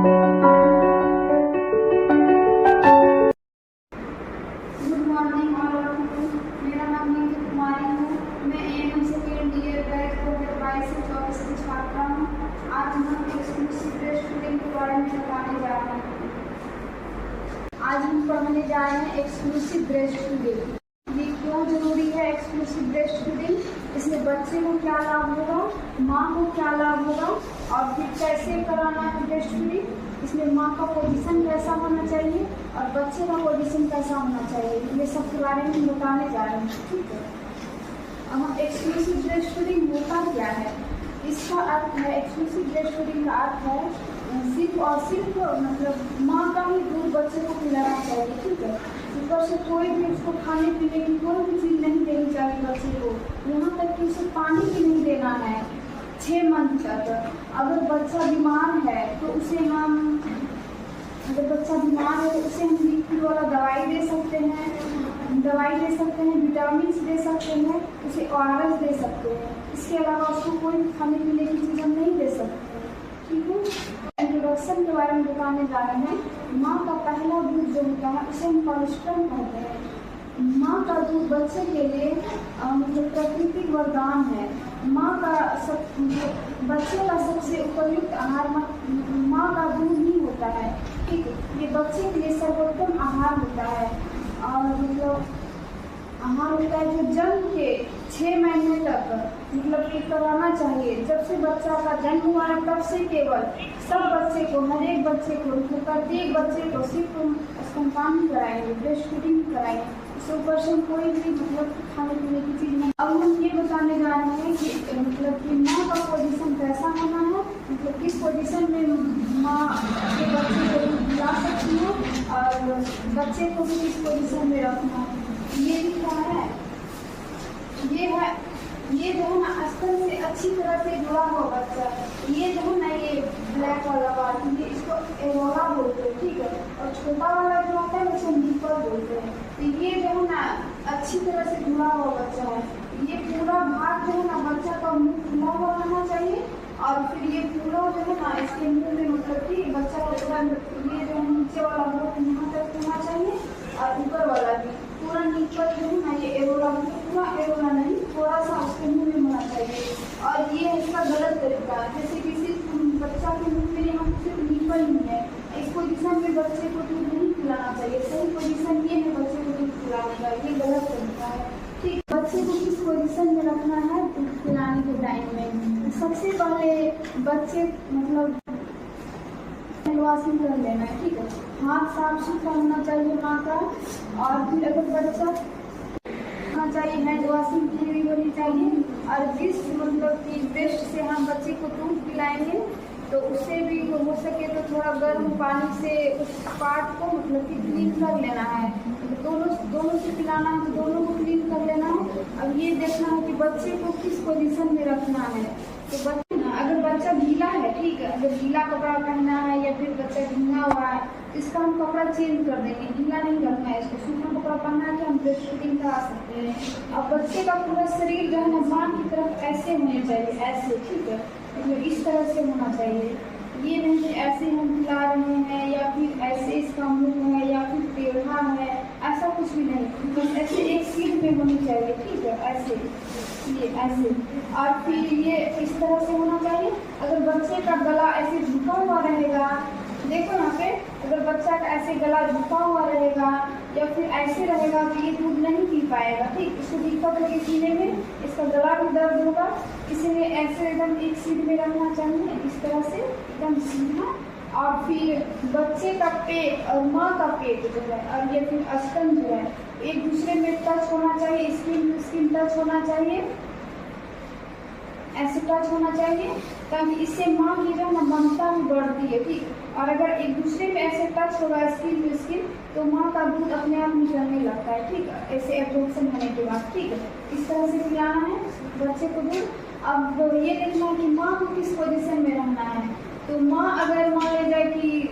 Morning all of you. मेरा नाम नीतू कुमारी है। मैं एएनएम सेकेंड ईयर बैच 2022 से 24 की छात्रा हूँ। आज हम एक्सक्लूसिव ब्रेस्ट फीडिंग के बारे में बताने जा रहे हैं। आज हम पढ़ने जा रहे हैं एक्सक्लूसिव ब्रेस्ट फीडिंग। ये क्यों जरूरी है एक्सक्लूसिव ब्रेस्ट फीडिंग, इसमें बच्चे को क्या लाभ होगा, माँ को क्या लाभ होगा, और फिर कैसे कराना है ब्रेस्ट फीडिंग, इसमें माँ का पोजीशन कैसा होना चाहिए और बच्चे का पोजीशन कैसा होना चाहिए, ये सब के बारे में हम बताने जा रहे हैं। ठीक है, अब हम एक्सक्लूसिव ब्रेस्ट फीडिंग होता क्या है, इसका अर्थ है, एक्सक्लूसिव ब्रेस्ट फीडिंग का अर्थ है सिर्फ और सिर्फ मतलब माँ का ही दूध बच्चे को पिलाना चाहिए। ठीक है, ऊपर से कोई भी उसको खाने पीने की कोई भी चीज़ नहीं देनी चाहिए बच्चे को, यहाँ तक कि उसे पानी भी नहीं देना है 6 मंथ तक। अगर बच्चा बीमार है तो उसे हम लिक्विड वाला दवाई दे सकते हैं, विटामिन दे सकते हैं, उसे ORS दे सकते हैं। इसके अलावा उसको कोई खाने पीने की चीज़ हम नहीं दे सकते। ठीक है, इंट्रोडक्शन के बारे में बताने जा रहे हैं। माँ का पहला दूध जो होता है उसे हम कोलेस्ट्रॉल कहते हैं। माँ का दूध बच्चे के लिए मतलब प्राकृतिक वरदान है। माँ का बच्चे का सबसे उपयुक्त आहार माँ का दूध ही होता है। ठीक है, ये बच्चे के लिए सर्वोत्तम आहार होता है और मतलब आहार होता है जो जन्म के 6 महीने तक मतलब कि कराना चाहिए। जब से बच्चा का जन्म हुआ है तब से केवल सब बच्चे को, हर एक बच्चे को, प्रत्येक बच्चे को सिर्फ स्तनपान कराएंगे, ब्रेस्ट फीडिंग कराएंगे। इसके ऊपर से कोई भी मतलब खाने पीने की चीज़ नहीं। अब हम ये बताने जा रहे हैं कि मतलब कि माँ का पोजीशन कैसा होना है, मतलब किस पोजीशन में माँ के बच्चे को खिला सकती है और बच्चे को भी किस पोजीशन में रखना है। ये भी क्या है, ये जो है ना स्तन से अच्छी तरह से जुड़ा हुआ बच्चा है। ये जो है ना ये ब्लैक वाला पार्ट, ये इसको एरोला बोलते हैं। ठीक है, और छोटा वाला जो होता है उसे निपल बोलते हैं। तो ये जो है ना अच्छी तरह से जुड़ा हुआ बच्चा है। ये पूरा भाग जो है ना बच्चा का मुंह खुला हुआ रहना चाहिए और फिर ये पूरा जो है ना इसके मुंह में मतलब कि बच्चा का पूरा ये जो नीचे वाला बहुत यहाँ तक होना चाहिए और ऊपर वाला भी पूरा नीचे जो है ना ये एरोला, पूरा एरोला नहीं, थोड़ा सा उसके मुंह में होना चाहिए। और ये है इसका गलत तरीका, जैसे कि सिर्फ बच्चा के मुंह में यहाँ सिर्फ नीपल नहीं है। इस पोजीशन में बच्चे को दूध नहीं पिलाना चाहिए। सही पोजीशन ये है बच्चे को दूध पिलाने का, ये गलत तरीका है। ठीक, बच्चे को किस पोजीशन में रखना है दूध पिलाने के टाइम में, सबसे पहले बच्चे मतलब वॉशिंग कर लेना है। ठीक है, हाथ साफ सुथरा होना चाहिए माँ का, और फिर अगर बच्चा होना चाहिए हैंड वॉशिंग की हुई होनी चाहिए। और जिस मतलब कि ब्रेस्ट से हम बच्चे को दूध पिलाएंगे तो उससे भी हो सके तो थोड़ा गर्म पानी से उस पार्ट को मतलब कि क्लीन कर लेना है। दोनों से पिलाना है तो दोनों को क्लीन कर लेना है। अब ये देखना है कि बच्चे को किस पोजीशन में रखना है। तो अगर बच्चा ढीला है, ठीक है, अगर ढीला कपड़ा पहना है या फिर बच्चा भींगा हुआ है इसका हम कपड़ा चेंज कर देंगे, ढीला नहीं रखना है इसको। सूखा कपड़ा पहना है तो हम ब्रेस्ट फीडिंग करा सकते हैं। अब बच्चे का पूरा शरीर जो है ना माँ की तरफ ऐसे होने चाहिए, ऐसे। ठीक है, मतलब इस तरह से होना चाहिए। ये नहीं कि ऐसे हम खिला रहे हैं या फिर ऐसे इसका मुंह है या फिर टेढ़ा है, ऐसा कुछ भी नहीं, बस ऐसे एक सीध पे होनी चाहिए। ठीक है, ऐसे, ये ऐसे, और फिर ये इस तरह से होना चाहिए। अगर बच्चे का गला ऐसे झुका हुआ रहेगा, देखो यहाँ पे, अगर बच्चा का ऐसे गला झुका हुआ रहेगा या फिर ऐसे रहेगा तो ये दूध नहीं पी पाएगा। ठीक, इसको दिक्कत होगी पीने में, इसका गला भी दर्द होगा। इसलिए ऐसे एकदम एक सीध में रखना चाहिए, इस तरह से एकदम सीधा। और फिर बच्चे का पेट और माँ का पेट जो है और ये फिर स्तन जो है एक दूसरे में टच होना चाहिए, स्किन टू स्किन टच होना चाहिए, ऐसे टच होना चाहिए, ताकि इससे माँ की जो है ममता भी बढ़ती है। ठीक, और अगर एक दूसरे में ऐसे टच होगा स्किन टू स्किन तो माँ का दूध अपने आप निकलने लगता है। ठीक, ऐसे एब्जॉर्प्शन होने के बाद। ठीक है, इस तरह से पिलाना है बच्चे को दूध। अब ये देखना है कि माँ को किस पोजीशन में रहना है। तो माँ अगर मान ले जाए कि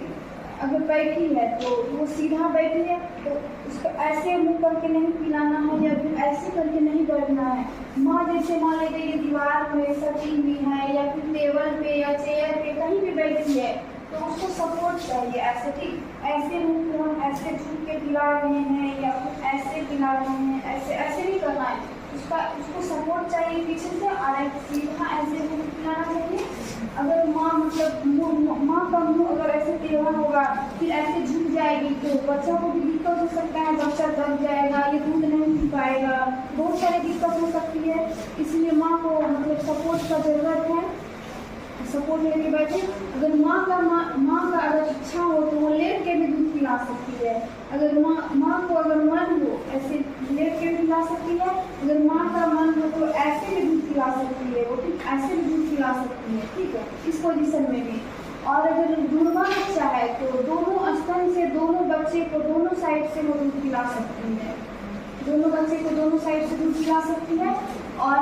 अगर बैठी है तो वो सीधा बैठी है तो उसको ऐसे मुँह करके नहीं पिलाना है या फिर ऐसे करके नहीं बैठना है। माँ जैसे मान लीजिए दीवार पे सटी हुई है या फिर टेबल पे या चेयर पे कहीं भी बैठी है तो उसको सपोर्ट चाहिए ऐसे, ठीक ऐसे मुंह को हम ऐसे झुक के पिला रहे हैं या फिर ऐसे पिला रहे हैं, ऐसे ऐसे नहीं करना है। उसको सपोर्ट चाहिए पीछे से, और सीधा ऐसे मुंह पिलाना चाहिए। अगर माँ मतलब माँ का मुँह अगर ऐसे टेढ़ा होगा फिर ऐसे झुक जाएगी तो बच्चा को भी दिक्कत हो सकता है, बच्चा दब जाएगा, ये दूध नहीं पी पाएगा, बहुत सारी दिक्कत हो सकती है। इसलिए माँ को मतलब सपोर्ट का ज़रूरत है, सपोर्ट लेके बैठे। अगर माँ का अगर इच्छा हो तो वो लेट के भी दूध पिला सकती है। अगर माँ को अगर मन हो ऐसे लेट के भी पिला सकती है, अगर माँ का मन हो तो ऐसे भी दूध पिला सकती है, वो ठीक ऐसे भी दूध पिला सकती है, ठीक है, इस पोजीशन में भी। और अगर जुड़वा बच्चा है तो दोनों स्तन से दोनों बच्चे को दोनों साइड से वो दूध पिला सकती है, दोनों बच्चे को दोनों साइड से दूध पिला सकती है। और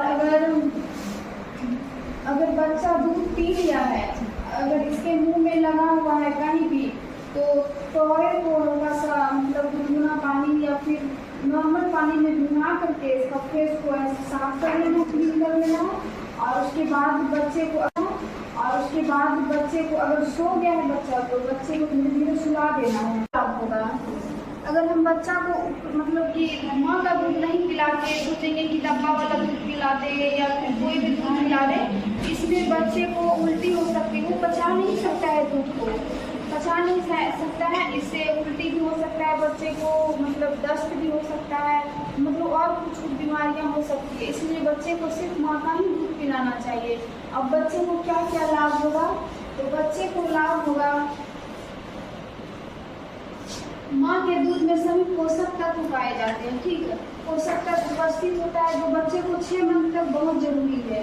अगर बच्चा दूध पी लिया है, अगर इसके मुंह में लगा हुआ है कहीं भी, तो टॉय को हल्का सा मतलब गुनगुना पानी या फिर नॉर्मल पानी में भिगा करके इसका फेस को ऐसे साफ कर लेना, क्लीन कर लेना है। और उसके बाद बच्चे को अगर सो गया है बच्चा तो बच्चे को धीरे धीरे सुला देना है, होगा। अगर हम बच्चा को मतलब कि माँ का दूध नहीं पिलाते, सोचेंगे कि डब्बा वाला दूध पिला दे या फिर कोई भी दूध पिला दे, इसमें बच्चे को उल्टी हो सकती है, वो पचा नहीं सकता है दूध को, पचा नहीं सकता है, इससे उल्टी भी हो सकता है, बच्चे को मतलब दस्त भी हो सकता है, मतलब और कुछ बीमारियां हो सकती है। इसलिए बच्चे को सिर्फ माँ का ही दूध पिलाना चाहिए। अब बच्चे को क्या क्या लाभ होगा, तो बच्चे को लाभ होगा माँ के दूध में सभी पोषक तत्व पाए जाते हैं, ठीक है, पोषक तत्व उपस्थित होता है जो बच्चे को 6 मंथ तक बहुत जरूरी है।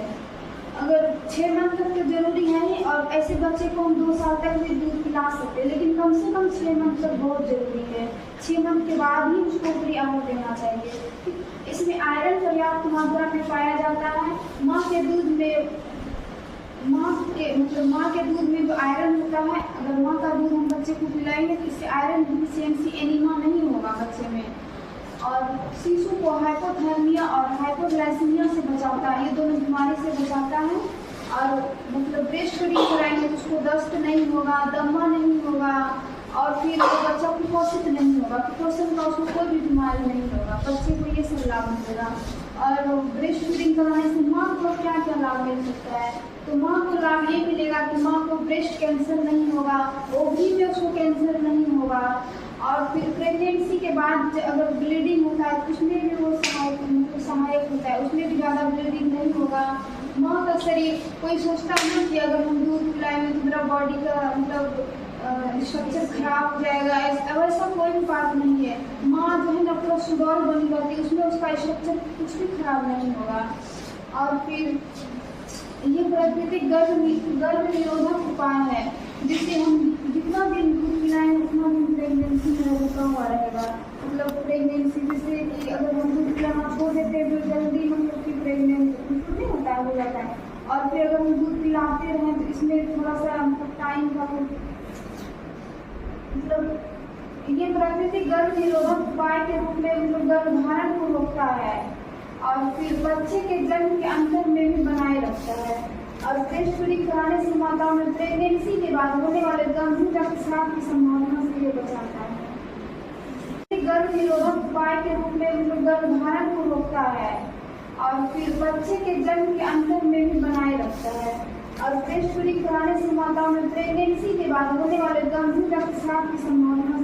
अगर 6 मंथ तक तो जरूरी है ही, और ऐसे बच्चे को हम 2 साल तक भी दूध पिला सकते हैं, लेकिन कम से कम 6 मंथ तक बहुत जरूरी है। 6 मंथ के बाद ही उसको ऊपरी आहार देना चाहिए। इसमें आयरन पर्याप्त मात्रा में पाया जाता है। माँ के दूध में जो आयरन होता है, अगर माँ का दूध हम बच्चे को पिलाएंगे तो इससे आयरन डिफिशियंसी एनीमिया नहीं होगा बच्चे में। और शिशु को हाइपोथर्मिया और हाइपोग्लाइसीमिया से बचाता है, ये दोनों बीमारी से बचाता है। और मतलब ब्रेस्ट फीडिंग कराएंगे तो उसको दस्त नहीं होगा, दमा नहीं होगा, और फिर वो बच्चा कुपोषित नहीं होगा, कुपोषण का उसको कोई भी बीमारी नहीं होगा, बच्चे को ये सब लाभ मिलेगा। और ब्रेस्ट फीडिंग कराने से माँ को क्या क्या लाभ मिल सकता है, तो माँ को लाभ ये मिलेगा कि माँ को ब्रेस्ट कैंसर नहीं होगा, ओवरी में उसको कैंसर नहीं होगा। और फिर प्रेगनेंसी के बाद अगर ब्लीडिंग होता है तो उसमें भी वो सहायक होता है, उसमें भी ज़्यादा ब्लीडिंग नहीं होगा। माँ का शरीर कोई सोचता नहीं कि अगर हम दूध पिलाएंगे तो मेरा बॉडी का मतलब स्ट्रक्चर खराब हो जाएगा, ऐसा कोई भी बात नहीं है। माँ जो है ना पूरा सुडौल बनी रहती है, उसमें उसका स्ट्रक्चर कुछ भी खराब नहीं होगा। और फिर ये प्राकृतिक गर्भ निरोधक उपाय है, जिससे हम जितना दिन दूध पिलाएंगे उतना दिन प्रेगनेंसी में रुका हुआ रहेगा। मतलब प्रेगनेंसी जैसे कि अगर हम दूध पिलाना छोड़ देते हैं तो जल्दी मतलब कि प्रेगनेंट नहीं होता है, हो जाता है। और फिर अगर हम दूध पिलाते रहें तो इसमें थोड़ा सा मतलब टाइम का मतलब ये प्राकृतिक गर्भ निरोधक उपाय के रूप में मतलब गर्भधारण को रोकता है। और फिर बच्चे के जन्म के अंतर में भी बनाए रखता है। और ब्रेस्ट फीडिंग कराने से माताओं में प्रेगनेंसी के बाद होने वाले गंभीर रक्तस्राव की संभावना से ये बचाता है। गर्भ निरोधक उपाय के रूप में मतलब गर्भधारण को रोकता है। और फिर बच्चे के जन्म के अंतर में भी बनाए रखता है। और ब्रेस्ट फीडिंग कराने से माताओं में प्रेगनेंसी के बाद होने वाले गंभीर रक्तस्राव की संभावना